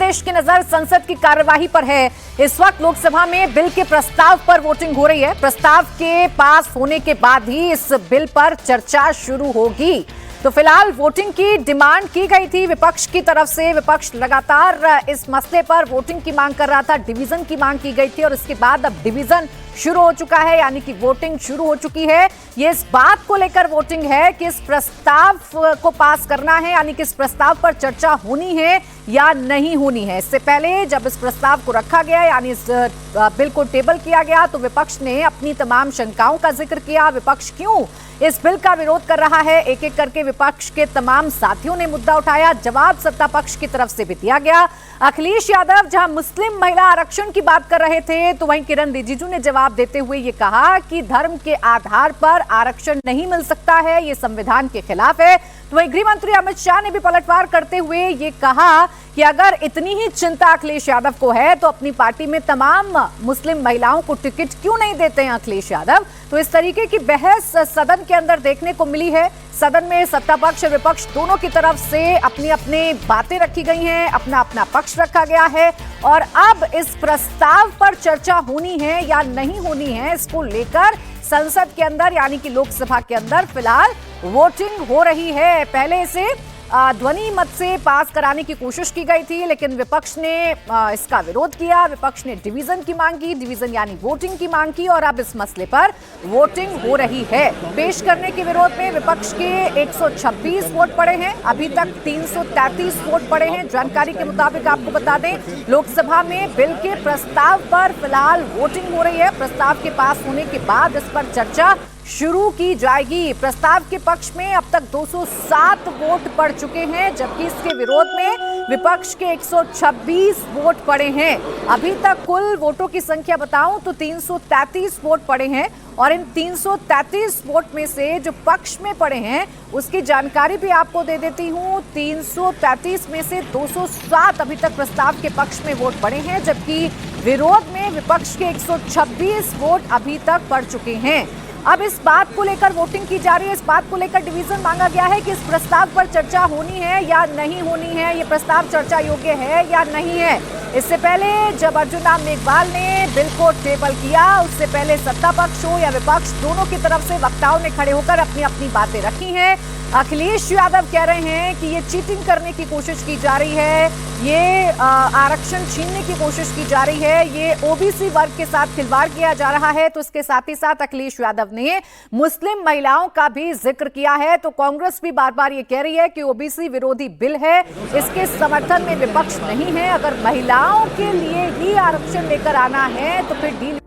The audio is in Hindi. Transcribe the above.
देश की नजर संसद की कार्यवाही पर है। इस वक्त लोकसभा में बिल के प्रस्ताव पर वोटिंग हो रही है। प्रस्ताव के पास होने के बाद ही इस बिल पर चर्चा शुरू होगी। तो फिलहाल वोटिंग की डिमांड की गई थी विपक्ष की तरफ से। विपक्ष लगातार इस मसले पर वोटिंग की मांग कर रहा था, डिवीजन की मांग की गई थी और इसके बाद अब डिवीजन शुरू हो चुका है, यानी कि वोटिंग शुरू हो चुकी है। ये इस बात को लेकर वोटिंग है कि इस प्रस्ताव को पास करना है, यानी कि इस प्रस्ताव पर चर्चा होनी है या नहीं होनी है। इससे पहले जब इस प्रस्ताव को रखा गया, यानी इस बिल को टेबल किया गया, तो विपक्ष ने अपनी तमाम शंकाओं का जिक्र किया। विपक्ष क्यों इस बिल का विरोध कर रहा है, एक एक करके विपक्ष के तमाम साथियों ने मुद्दा उठाया। जवाब सत्ता पक्ष की तरफ से भी दिया गया। अखिलेश यादव जहां मुस्लिम महिला आरक्षण की बात कर रहे थे, तो वहीं किरण रिजिजू ने जवाब देते हुए ये कहा कि धर्म के आधार पर आरक्षण नहीं मिल सकता है, ये संविधान के खिलाफ है। तो वहीं गृह मंत्री अमित शाह ने भी पलटवार करते हुए ये कहा कि अगर इतनी ही चिंता अखिलेश यादव को है तो अपनी पार्टी में तमाम मुस्लिम महिलाओं को टिकट क्यों नहीं देते हैं अखिलेश यादव। तो इस तरीके की बहस सदन के अंदर देखने को मिली है। सदन में सत्ता पक्ष और विपक्ष दोनों की तरफ से अपनी अपनी बातें रखी गई हैं, अपना अपना पक्ष रखा गया है और अब इस प्रस्ताव पर चर्चा होनी है या नहीं होनी है, इसको लेकर संसद के अंदर यानी कि लोकसभा के अंदर फिलहाल वोटिंग हो रही है। पहले इसे ध्वनि मत से पास कराने की कोशिश की गई थी, लेकिन विपक्ष ने इसका विरोध किया। विपक्ष ने डिवीजन की मांग की, डिवीजन यानी वोटिंग की मांग की और अब इस मसले पर वोटिंग हो रही है। पेश करने के विरोध में विपक्ष के 126 वोट पड़े हैं, अभी तक 333 वोट पड़े हैं। जानकारी के मुताबिक आपको बता दें, लोकसभा में बिल के प्रस्ताव पर फिलहाल वोटिंग हो रही है। प्रस्ताव के पास होने के बाद इस पर चर्चा शुरू की जाएगी। प्रस्ताव के पक्ष में अब तक 207 वोट पड़ चुके हैं, जबकि इसके विरोध में विपक्ष के 126 वोट पड़े हैं। अभी तक कुल वोटों की संख्या बताऊं तो 333 वोट पड़े हैं और इन 333 वोट में से जो पक्ष में पड़े हैं उसकी जानकारी भी आपको दे देती हूं। 333 में से 207 अभी तक प्रस्ताव के पक्ष में वोट पड़े हैं, जबकि विरोध में विपक्ष के 126 वोट अभी तक पड़ चुके हैं। अब इस बात को लेकर वोटिंग की जा रही है। इस बात को लेकर डिवीजन मांगा गया है कि इस प्रस्ताव पर चर्चा होनी है या नहीं होनी है, ये प्रस्ताव चर्चा योग्य है या नहीं है। इससे पहले जब अर्जुन राम मेघवाल ने बिल को टेबल किया, उससे पहले सत्ता पक्ष हो या विपक्ष, दोनों की तरफ से वक्ताओं ने खड़े होकर अपनी अपनी बातें रखी हैं। अखिलेश यादव कह रहे हैं कि ये चीटिंग करने की कोशिश की जा रही है, ये आरक्षण छीनने की कोशिश की जा रही है, ये ओबीसी वर्ग के साथ खिलवाड़ किया जा रहा है। तो इसके साथ ही साथ अखिलेश यादव ने मुस्लिम महिलाओं का भी जिक्र किया है। तो कांग्रेस भी बार बार ये कह रही है कि ओबीसी विरोधी बिल है, इसके समर्थन में विपक्ष नहीं है। अगर महिलाओं के लिए ही आरक्षण लेकर आना है तो फिर डील